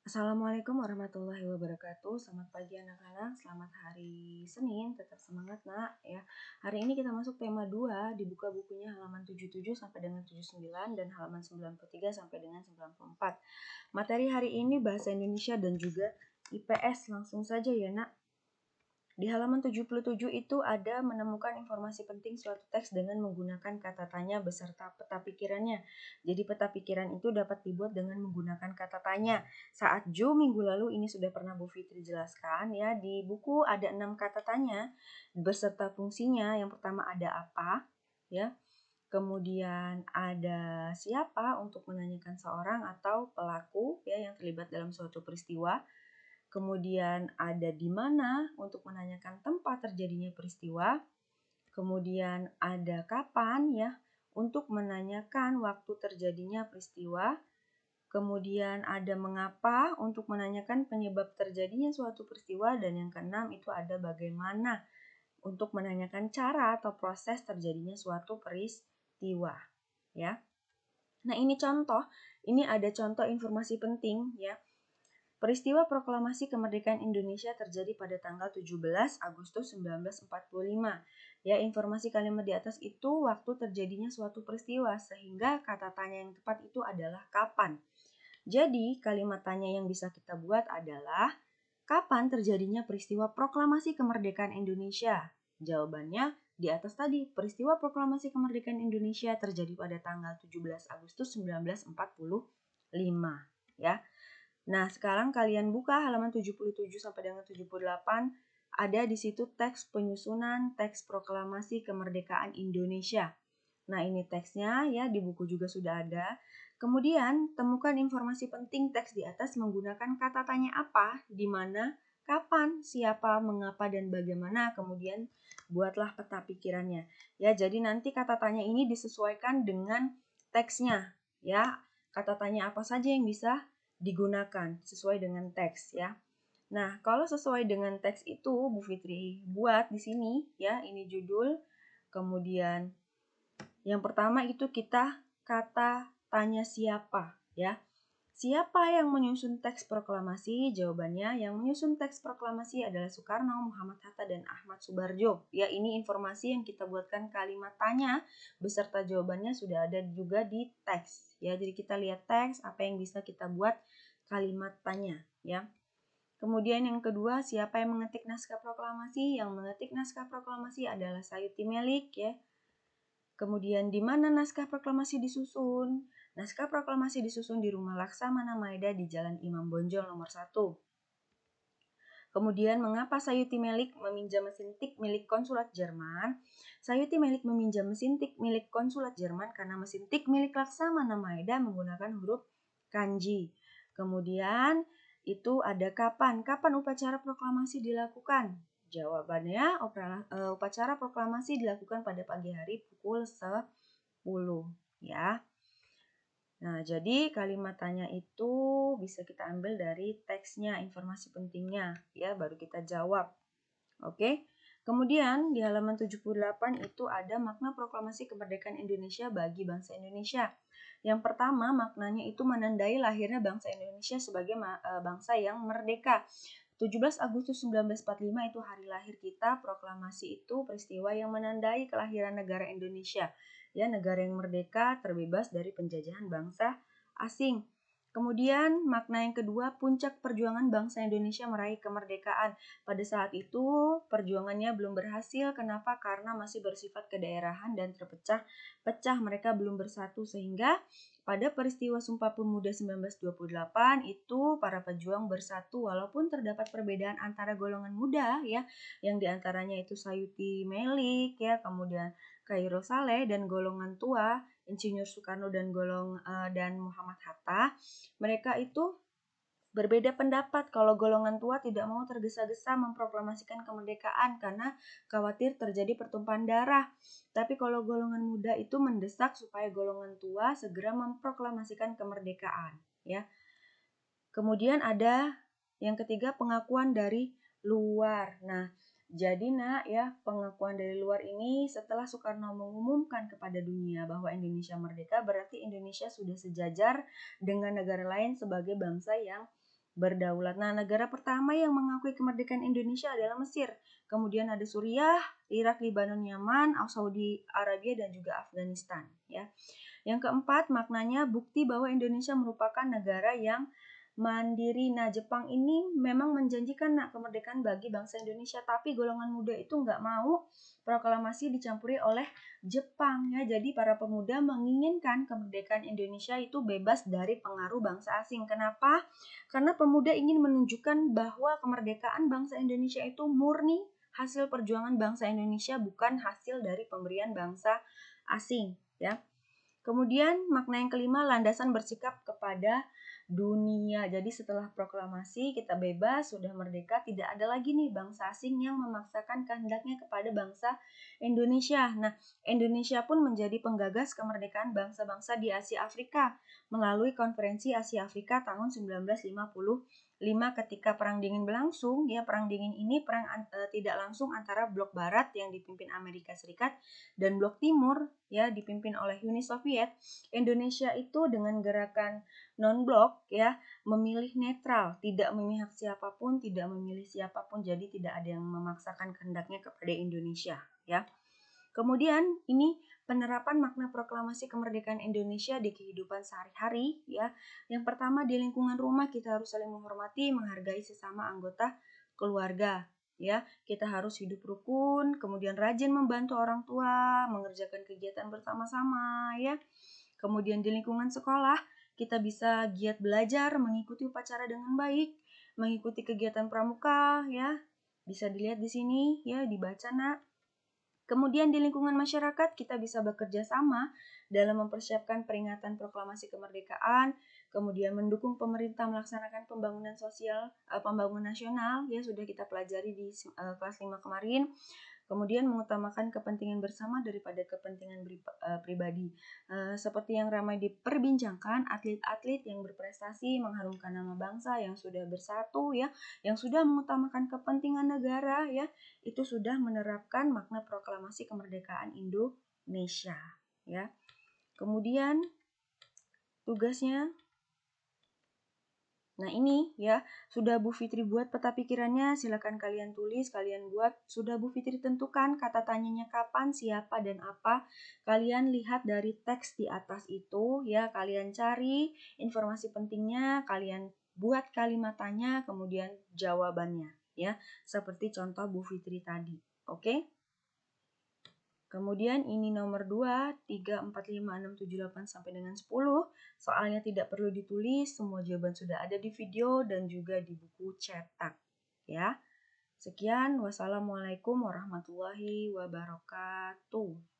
Assalamualaikum warahmatullahi wabarakatuh. Selamat pagi anak-anak, selamat hari Senin, tetap semangat nak ya. Hari ini kita masuk tema 2, dibuka bukunya halaman 77 sampai dengan 79 dan halaman 93 sampai dengan 94. Materi hari ini bahasa Indonesia dan juga IPS, langsung saja ya nak. Di halaman 77 itu ada menemukan informasi penting suatu teks dengan menggunakan kata tanya beserta peta pikirannya. Jadi peta pikiran itu dapat dibuat dengan menggunakan kata tanya. Saat Jo minggu lalu ini sudah pernah Bu Fitri jelaskan ya, di buku ada 6 kata tanya beserta fungsinya. Yang pertama ada apa ya. Kemudian ada siapa untuk menanyakan seorang atau pelaku ya yang terlibat dalam suatu peristiwa. Kemudian ada di mana untuk menanyakan tempat terjadinya peristiwa. Kemudian ada kapan ya untuk menanyakan waktu terjadinya peristiwa. Kemudian ada mengapa untuk menanyakan penyebab terjadinya suatu peristiwa. Dan yang keenam itu ada bagaimana untuk menanyakan cara atau proses terjadinya suatu peristiwa ya. Nah, ini ada contoh informasi penting ya. Peristiwa proklamasi kemerdekaan Indonesia terjadi pada tanggal 17 Agustus 1945. Ya, informasi kalimat di atas itu waktu terjadinya suatu peristiwa, sehingga kata tanya yang tepat itu adalah kapan. Jadi, kalimat tanya yang bisa kita buat adalah kapan terjadinya peristiwa proklamasi kemerdekaan Indonesia? Jawabannya di atas tadi, peristiwa proklamasi kemerdekaan Indonesia terjadi pada tanggal 17 Agustus 1945, ya. Nah, sekarang kalian buka halaman 77 sampai dengan 78, ada di situ teks penyusunan teks proklamasi kemerdekaan Indonesia. Nah, ini teksnya ya, di buku juga sudah ada. Kemudian, temukan informasi penting teks di atas menggunakan kata tanya apa, di mana, kapan, siapa, mengapa, dan bagaimana. Kemudian, buatlah peta pikirannya. Ya, jadi nanti kata tanya ini disesuaikan dengan teksnya. Ya, kata tanya apa saja yang bisa digunakan sesuai dengan teks ya. Nah, kalau sesuai dengan teks itu Bu Fitri buat di sini ya, ini judul. Kemudian yang pertama itu kita kata tanya siapa ya. Siapa yang menyusun teks proklamasi? Jawabannya yang menyusun teks proklamasi adalah Soekarno, Muhammad Hatta, dan Ahmad Subarjo. Ya, ini informasi yang kita buatkan kalimat tanya beserta jawabannya sudah ada juga di teks. Ya, jadi kita lihat teks apa yang bisa kita buat kalimat tanya. Ya. Kemudian yang kedua, siapa yang mengetik naskah proklamasi? Yang mengetik naskah proklamasi adalah Sayuti Melik ya. Kemudian di mana naskah proklamasi disusun? Naskah proklamasi disusun di Rumah Laksamana Maeda di Jalan Imam Bonjol nomor 1. Kemudian mengapa Sayuti Melik meminjam mesin tik milik konsulat Jerman? Sayuti Melik meminjam mesin tik milik konsulat Jerman karena mesin tik milik Laksamana Maeda menggunakan huruf kanji. Kemudian itu ada kapan? Kapan upacara proklamasi dilakukan? Jawabannya upacara proklamasi dilakukan pada pagi hari pukul 10 ya. Nah, jadi kalimat tanya itu bisa kita ambil dari teksnya, informasi pentingnya ya, baru kita jawab. Oke. Kemudian di halaman 78 itu ada makna proklamasi kemerdekaan Indonesia bagi bangsa Indonesia. Yang pertama, maknanya itu menandai lahirnya bangsa Indonesia sebagai bangsa yang merdeka. 17 Agustus 1945 itu hari lahir kita. Proklamasi itu peristiwa yang menandai kelahiran negara Indonesia. Ya, negara yang merdeka terbebas dari penjajahan bangsa asing. Kemudian makna yang kedua, puncak perjuangan bangsa Indonesia meraih kemerdekaan. Pada saat itu perjuangannya belum berhasil. Kenapa? Karena masih bersifat kedaerahan dan terpecah-pecah. Mereka belum bersatu sehingga pada peristiwa Sumpah Pemuda 1928 itu para pejuang bersatu walaupun terdapat perbedaan antara golongan muda ya, yang diantaranya itu Sayuti Melik ya, kemudian Khairul Saleh, dan golongan tua Insinyur Soekarno dan Muhammad Hatta. Mereka itu berbeda pendapat kalau golongan tua tidak mau tergesa-gesa memproklamasikan kemerdekaan karena khawatir terjadi pertumpahan darah. Tapi kalau golongan muda itu mendesak supaya golongan tua segera memproklamasikan kemerdekaan, ya. Kemudian ada yang ketiga, pengakuan dari luar. Nah, jadi pengakuan dari luar ini setelah Soekarno mengumumkan kepada dunia bahwa Indonesia merdeka, berarti Indonesia sudah sejajar dengan negara lain sebagai bangsa yang berdaulat. Nah, negara pertama yang mengakui kemerdekaan Indonesia adalah Mesir. Kemudian ada Suriah, Irak, Lebanon, Yaman, Saudi Arabia, dan juga Afghanistan. Ya. Yang keempat, maknanya bukti bahwa Indonesia merupakan negara yang mandiri. Nah, Jepang ini memang menjanjikan kemerdekaan bagi bangsa Indonesia, tapi golongan muda itu nggak mau proklamasi dicampuri oleh Jepang ya. Jadi para pemuda menginginkan kemerdekaan Indonesia itu bebas dari pengaruh bangsa asing. Kenapa? Karena pemuda ingin menunjukkan bahwa kemerdekaan bangsa Indonesia itu murni hasil perjuangan bangsa Indonesia, bukan hasil dari pemberian bangsa asing ya. Kemudian makna yang kelima, landasan bersikap kepada dunia. Jadi setelah proklamasi kita bebas, sudah merdeka, tidak ada lagi nih bangsa asing yang memaksakan kehendaknya kepada bangsa Indonesia. Nah, Indonesia pun menjadi penggagas kemerdekaan bangsa-bangsa di Asia Afrika melalui Konferensi Asia Afrika tahun 1955 ketika Perang Dingin berlangsung. Ya, Perang Dingin ini tidak langsung antara blok barat yang dipimpin Amerika Serikat dan blok timur ya dipimpin oleh Uni Soviet. Indonesia itu dengan gerakan non-blok ya memilih netral, tidak memihak siapapun, tidak memilih siapapun, jadi tidak ada yang memaksakan kehendaknya kepada Indonesia ya. Kemudian ini penerapan makna proklamasi kemerdekaan Indonesia di kehidupan sehari-hari ya. Yang pertama, di lingkungan rumah kita harus saling menghormati, menghargai sesama anggota keluarga ya. Kita harus hidup rukun, kemudian rajin membantu orang tua, mengerjakan kegiatan bersama-sama ya. Kemudian di lingkungan sekolah kita bisa giat belajar, mengikuti upacara dengan baik, mengikuti kegiatan pramuka ya. Bisa dilihat di sini ya, dibaca Nak. Kemudian di lingkungan masyarakat kita bisa bekerja sama dalam mempersiapkan peringatan proklamasi kemerdekaan, kemudian mendukung pemerintah melaksanakan pembangunan sosial, pembangunan nasional ya sudah kita pelajari di kelas 5 kemarin. Kemudian mengutamakan kepentingan bersama daripada kepentingan pribadi. Seperti yang ramai diperbincangkan, atlet-atlet yang berprestasi mengharumkan nama bangsa, yang sudah bersatu ya, yang sudah mengutamakan kepentingan negara ya, itu sudah menerapkan makna proklamasi kemerdekaan Indonesia ya. Kemudian tugasnya, nah ini ya, sudah Bu Fitri buat peta pikirannya, silakan kalian tulis, kalian buat. Sudah Bu Fitri tentukan kata tanyanya kapan, siapa, dan apa. Kalian lihat dari teks di atas itu ya, kalian cari informasi pentingnya, kalian buat kalimat tanya, kemudian jawabannya ya, seperti contoh Bu Fitri tadi. Oke? Kemudian ini nomor 2, 3, 4, 5, 6, 7, 8 sampai dengan 10. Soalnya tidak perlu ditulis, semua jawaban sudah ada di video dan juga di buku cetak. Ya. Sekian, wassalamualaikum warahmatullahi wabarakatuh.